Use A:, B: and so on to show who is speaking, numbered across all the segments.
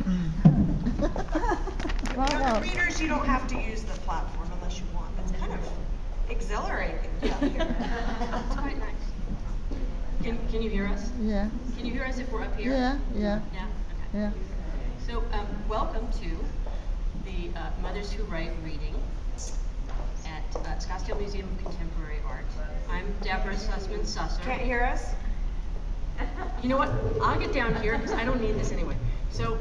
A: You know, the readers, you don't have to use the platform unless you want. It's kind of exhilarating up here.
B: It's quite nice. Can you hear us?
C: Yeah.
B: Can you hear us if we're up here?
C: Yeah, yeah.
B: Yeah? Okay.
C: Yeah.
B: So, welcome to the Mothers Who Write reading at Scottsdale Museum of Contemporary Art. I'm Deborah Sussman-Susser.
A: Can't hear us?
B: You know what? I'll get down here because I don't need this anyway. So,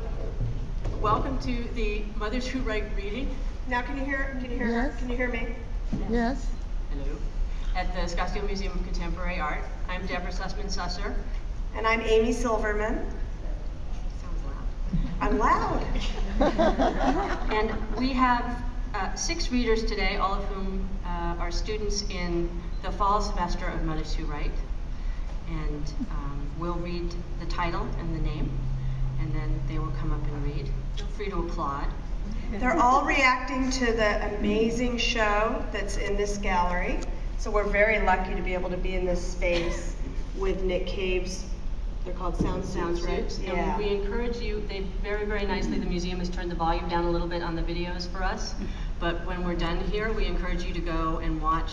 B: welcome to the Mothers Who Write reading.
A: Now can you hear her?
C: Yes.
A: Can you hear me?
C: Yes.
B: Hello. At the Scottsdale Museum of Contemporary Art. I'm Deborah Sussman-Susser.
A: And I'm Amy Silverman.
B: Sounds loud.
A: I'm loud.
B: And we have 6 readers today, all of whom are students in the fall semester of Mothers Who Write. And we'll read the title and the name, and then they will come up and read. Feel free to applaud.
A: They're all reacting to the amazing show that's in this gallery. So we're very lucky to be able to be in this space with Nick Cave's, they're called sound suits, right?
B: Yeah. And we encourage you, they very, very nicely, the museum has turned the volume down a little bit on the videos for us. But when we're done here, we encourage you to go and watch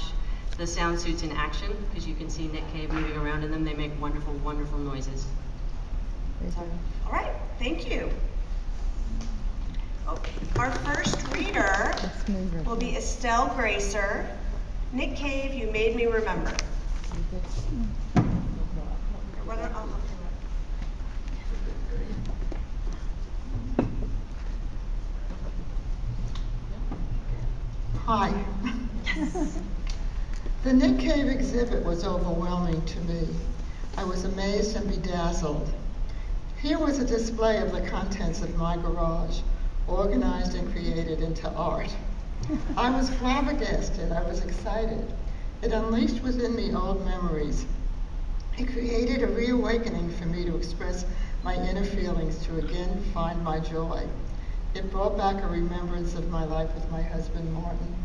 B: the sound suits in action, because you can see Nick Cave moving around in them. They make wonderful, wonderful noises.
A: All right, thank you. Our first reader will be Estelle Gracer. Nick Cave, You Made Me Remember.
C: Hi. The Nick Cave exhibit was overwhelming to me. I was amazed and bedazzled. Here was a display of the contents of my garage, organized and created into art. I was flabbergasted. I was excited. It unleashed within me old memories. It created a reawakening for me to express my inner feelings, to again find my joy. It brought back a remembrance of my life with my husband, Martin.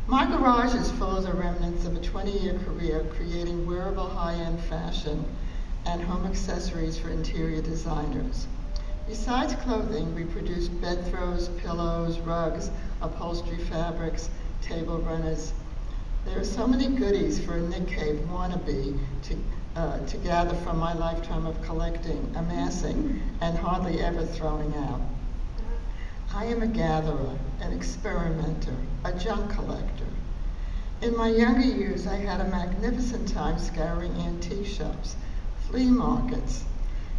C: My garage is full of the remnants of a 20-year career creating wearable high-end fashion and home accessories for interior designers. Besides clothing, we produced bed throws, pillows, rugs, upholstery fabrics, table runners. There are so many goodies for a Nick Cave wannabe to gather from my lifetime of collecting, amassing, and hardly ever throwing out. I am a gatherer, an experimenter, a junk collector. In my younger years, I had a magnificent time scouring antique shops, flea markets,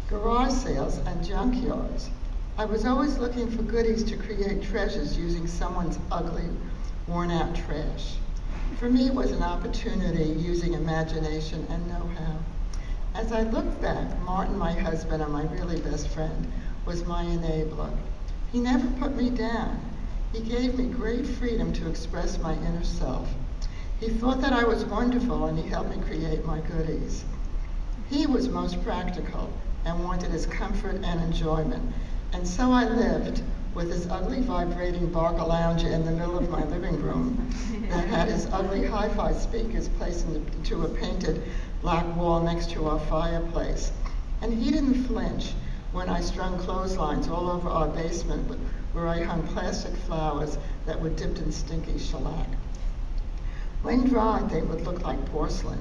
C: garage sales, and junkyards. I was always looking for goodies to create treasures using someone's ugly, worn-out trash. For me, it was an opportunity using imagination and know-how. As I look back, Martin, my husband, and my really best friend, was my enabler. He never put me down. He gave me great freedom to express my inner self. He thought that I was wonderful, and he helped me create my goodies. He was most practical and wanted his comfort and enjoyment, and so I lived with his ugly vibrating Barker lounger in the middle of my living room that had his ugly hi-fi speakers placed into a painted black wall next to our fireplace. And he didn't flinch when I strung clotheslines all over our basement where I hung plastic flowers that were dipped in stinky shellac. When dried, they would look like porcelain.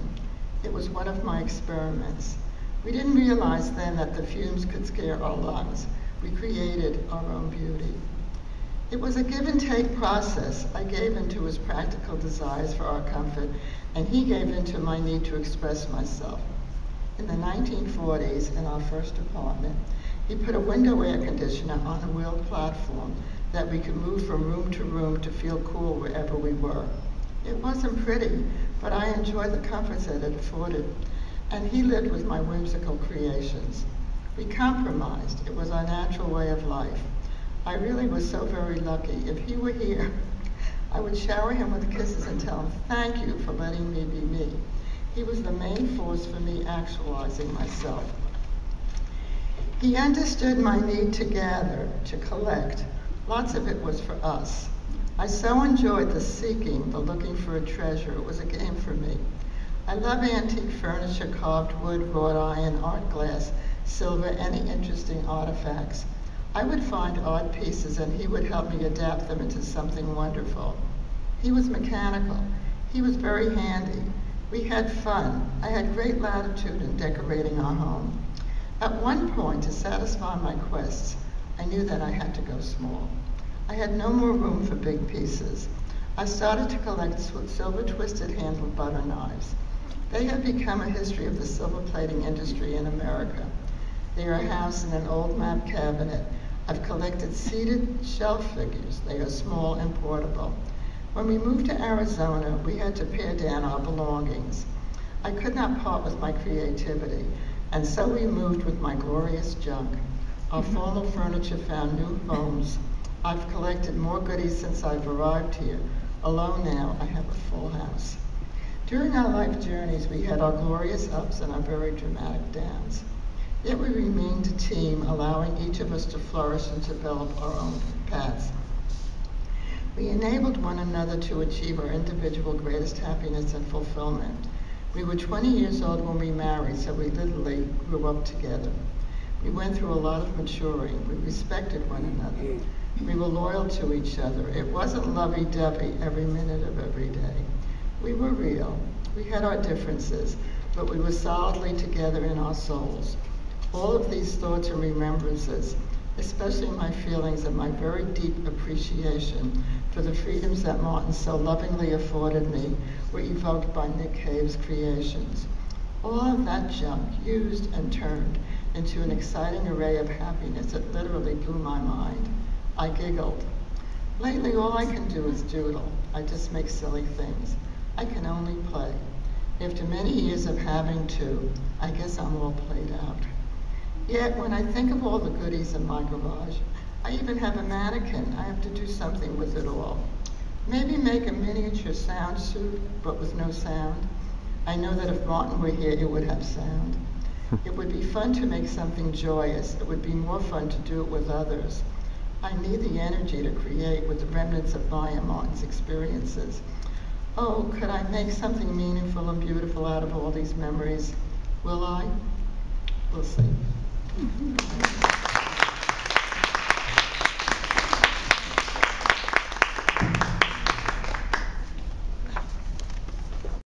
C: It was one of my experiments. We didn't realize then that the fumes could scare our lungs. We created our own beauty. It was a give and take process. I gave into his practical desires for our comfort, and he gave into my need to express myself. In the 1940s, in our first apartment, he put a window air conditioner on a wheeled platform that we could move from room to room to feel cool wherever we were. It wasn't pretty, but I enjoyed the comforts that it afforded, and he lived with my whimsical creations. We compromised. It was our natural way of life. I really was so very lucky. If he were here, I would shower him with kisses and tell him, thank you for letting me be me. He was the main force for me actualizing myself. He understood my need to gather, to collect. Lots of it was for us. I so enjoyed the seeking, the looking for a treasure. It was a game for me. I love antique furniture, carved wood, wrought iron, art glass, silver, any interesting artifacts. I would find odd pieces and he would help me adapt them into something wonderful. He was mechanical. He was very handy. We had fun. I had great latitude in decorating our home. At one point, to satisfy my quests, I knew that I had to go small. I had no more room for big pieces. I started to collect silver twisted handled butter knives. They have become a history of the silver plating industry in America. They are housed in an old map cabinet. I've collected seated shelf figures. They are small and portable. When we moved to Arizona, we had to pare down our belongings. I could not part with my creativity, and so we moved with my glorious junk. Our formal furniture found new homes. I've collected more goodies since I've arrived here. Alone now, I have a full house. During our life journeys, we had our glorious ups and our very dramatic downs. Yet we remained a team, allowing each of us to flourish and develop our own paths. We enabled one another to achieve our individual greatest happiness and fulfillment. We were 20 years old when we married, so we literally grew up together. We went through a lot of maturing. We respected one another. We were loyal to each other. It wasn't lovey-dovey every minute of every day. We were real. We had our differences, but we were solidly together in our souls. All of these thoughts and remembrances, especially my feelings and my very deep appreciation for the freedoms that Martin so lovingly afforded me, were evoked by Nick Cave's creations. All of that junk used and turned into an exciting array of happiness that literally blew my mind. I giggled. Lately, all I can do is doodle. I just make silly things. I can only play. After many years of having to, I guess I'm all played out. Yet, when I think of all the goodies in my garage, I even have a mannequin. I have to do something with it all. Maybe make a miniature sound suit, but with no sound. I know that if Martin were here, it would have sound. It would be fun to make something joyous. It would be more fun to do it with others. I need the energy to create with the remnants of my and Martin's experiences. Oh, could I make something meaningful and beautiful out of all these memories? Will I? We'll see.